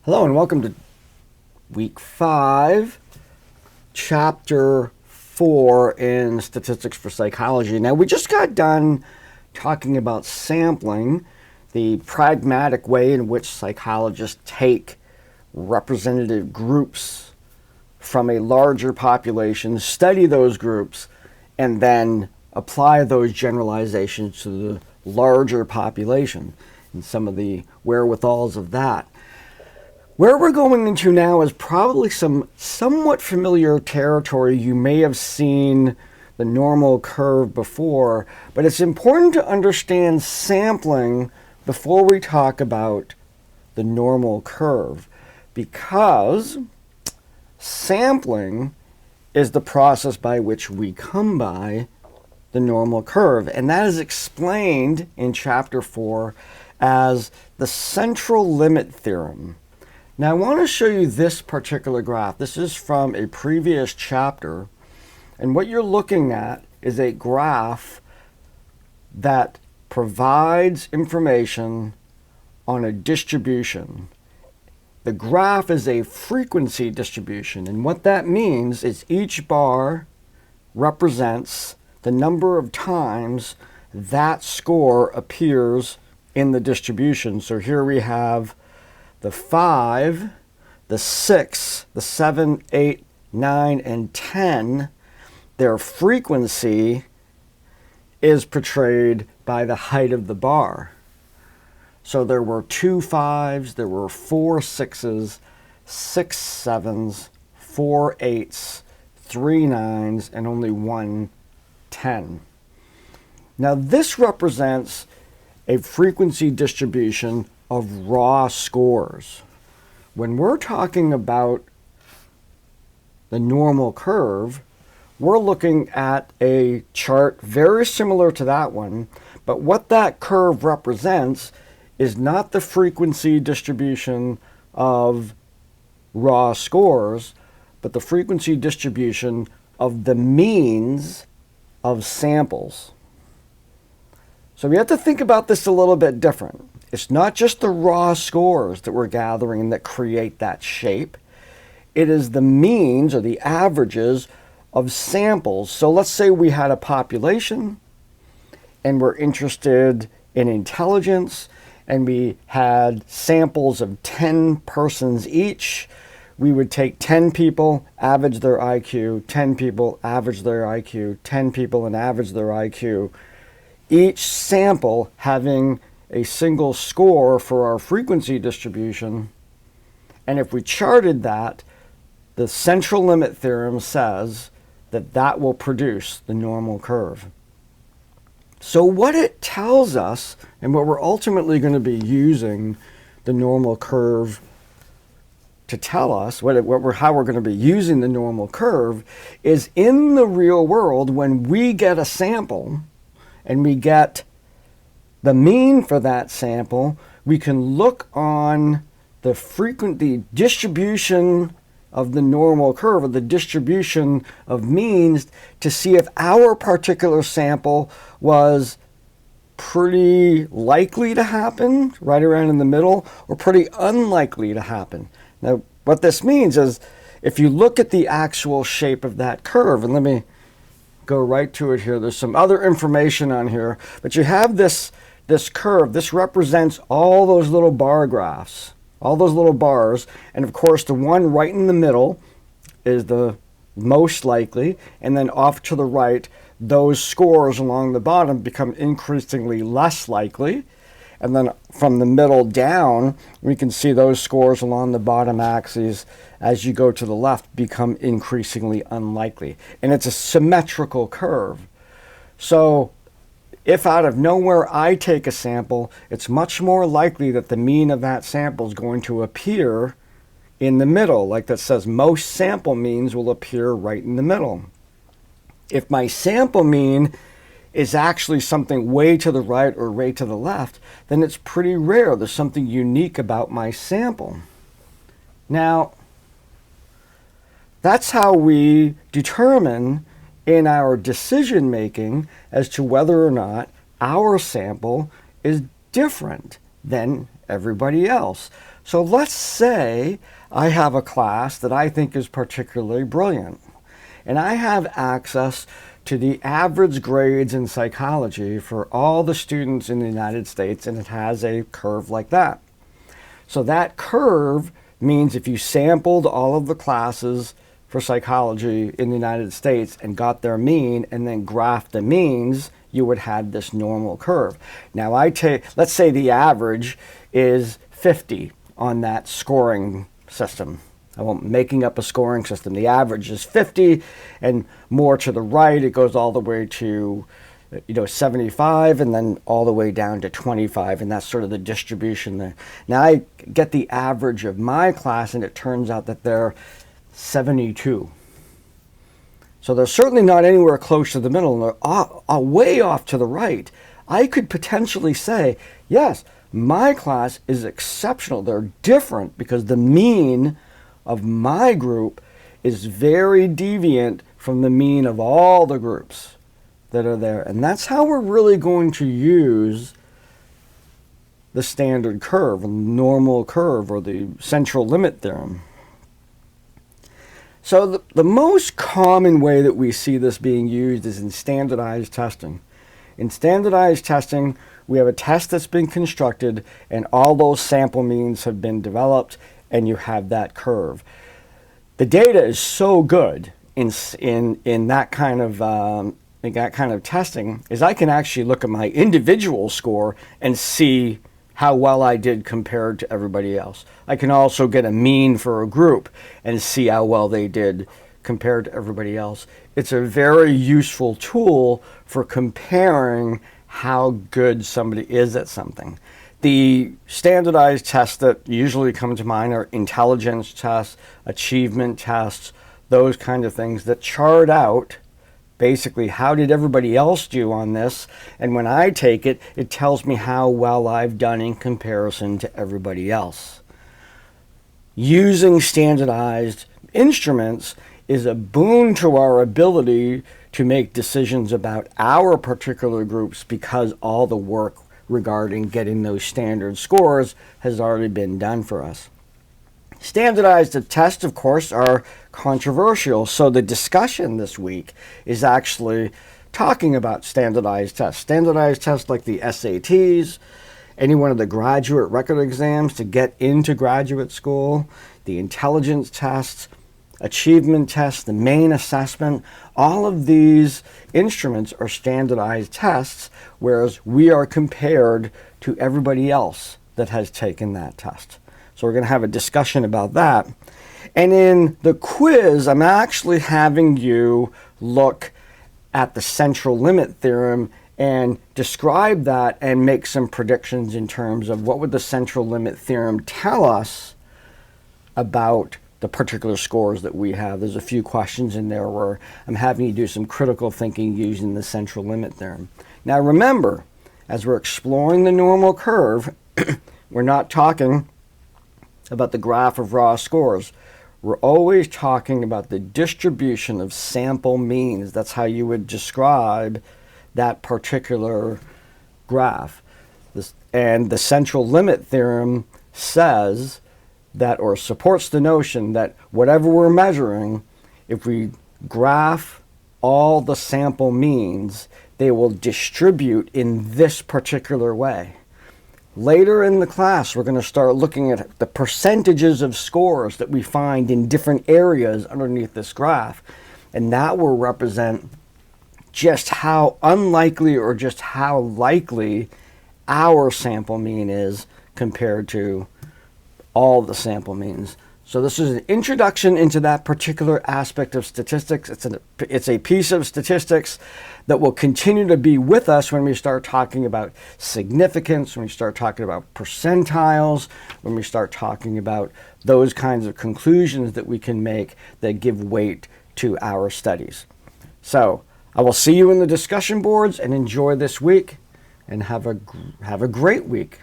Hello and welcome to Week 5, Chapter 4 in Statistics for Psychology. Now, we just got done talking about sampling, the pragmatic way in which psychologists take representative groups from a larger population, study those groups, and then apply those generalizations to the larger population and some of the wherewithals of that. Where we're going into now is probably some somewhat familiar territory. You may have seen the normal curve before, but it's important to understand sampling before we talk about the normal curve, because sampling is the process by which we come by the normal curve, and that is explained in Chapter 4 as the central limit theorem. Now I want to show you this particular graph. This is from a previous chapter, and what you're looking at is a graph that provides information on a distribution. The graph is a frequency distribution, and what that means is each bar represents the number of times that score appears in the distribution. So here we have the 5, the 6, the 7, 8, 9, and 10, their frequency is portrayed by the height of the bar. So there were 2 5s, there were 4 6s, 6 7s, 4 8s, 3 9s, and only 1 10. Now this represents a frequency distribution of raw scores. When we're talking about the normal curve, we're looking at a chart very similar to that one, but what that curve represents is not the frequency distribution of raw scores, but the frequency distribution of the means of samples. So we have to think about this a little bit different. It's not just the raw scores that we're gathering that create that shape. It is the means or the averages of samples. So let's say we had a population and we're interested in intelligence, and we had samples of 10 persons each. We would take 10 people, average their IQ, 10 people, average their IQ, 10 people, and average their IQ. Each sample having a single score for our frequency distribution. And if we charted that, the central limit theorem says that that will produce the normal curve. So what it tells us, and what we're ultimately going to be using the normal curve to tell us, how we're going to be using the normal curve, is in the real world, when we get a sample and we get the mean for that sample, we can look on the distribution of the normal curve, or the distribution of means, to see if our particular sample was pretty likely to happen, right around in the middle, or pretty unlikely to happen. Now, what this means is, if you look at the actual shape of that curve, and let me go right to it here. There's some other information on here, but you have this curve. This represents all those little bar graphs, all those little bars, and of course the one right in the middle is the most likely, and then off to the right, those scores along the bottom become increasingly less likely, and then from the middle down, we can see those scores along the bottom axes as you go to the left become increasingly unlikely. And it's a symmetrical curve. So if out of nowhere I take a sample, it's much more likely that the mean of that sample is going to appear in the middle. Like that says, most sample means will appear right in the middle. If my sample mean is actually something way to the right or way to the left, then it's pretty rare. There's something unique about my sample. Now, that's how we determine in our decision making as to whether or not our sample is different than everybody else. So let's say I have a class that I think is particularly brilliant, and I have access to the average grades in psychology for all the students in the United States, and it has a curve like that. So that curve means if you sampled all of the classes for psychology in the United States and got their mean and then graphed the means, you would have this normal curve. Now let's say the average is 50 on that scoring system. I'm making up a scoring system. The average is 50, and more to the right, it goes all the way to 75, and then all the way down to 25, and that's sort of the distribution there. Now I get the average of my class, and it turns out that they're 72. So they're certainly not anywhere close to the middle, and they're way off to the right. I could potentially say, yes, my class is exceptional. They're different because the mean of my group is very deviant from the mean of all the groups that are there. And that's how we're really going to use the standard curve, the normal curve, or the central limit theorem. So the most common way that we see this being used is in standardized testing. In standardized testing, we have a test that's been constructed, and all those sample means have been developed, and you have that curve. The data is so good in that kind of testing is I can actually look at my individual score and see how well I did compared to everybody else. I can also get a mean for a group and see how well they did compared to everybody else. It's a very useful tool for comparing how good somebody is at something. The standardized tests that usually come to mind are intelligence tests, achievement tests, those kind of things that chart out basically how did everybody else do on this, and when I take it, it tells me how well I've done in comparison to everybody else. Using standardized instruments is a boon to our ability to make decisions about our particular groups because all the work regarding getting those standard scores has already been done for us. Standardized tests, of course, are controversial, so the discussion this week is actually talking about standardized tests. Standardized tests like the SATs, any one of the graduate record exams to get into graduate school, the intelligence tests, achievement tests, the main assessment, all of these instruments are standardized tests, whereas we are compared to everybody else that has taken that test. So we're going to have a discussion about that. And in the quiz, I'm actually having you look at the central limit theorem and describe that and make some predictions in terms of what would the central limit theorem tell us about the particular scores that we have. There's a few questions in there where I'm having you do some critical thinking using the central limit theorem. Now remember, as we're exploring the normal curve, we're not talking about the graph of raw scores. We're always talking about the distribution of sample means. That's how you would describe that particular graph. And the central limit theorem says that, or supports the notion that whatever we're measuring, if we graph all the sample means, they will distribute in this particular way. Later in the class, we're going to start looking at the percentages of scores that we find in different areas underneath this graph. And that will represent just how unlikely or just how likely our sample mean is compared to all the sample means. So this is an introduction into that particular aspect of statistics. It's a piece of statistics that will continue to be with us when we start talking about significance, when we start talking about percentiles, when we start talking about those kinds of conclusions that we can make that give weight to our studies. So I will see you in the discussion boards, and enjoy this week, and have a great week.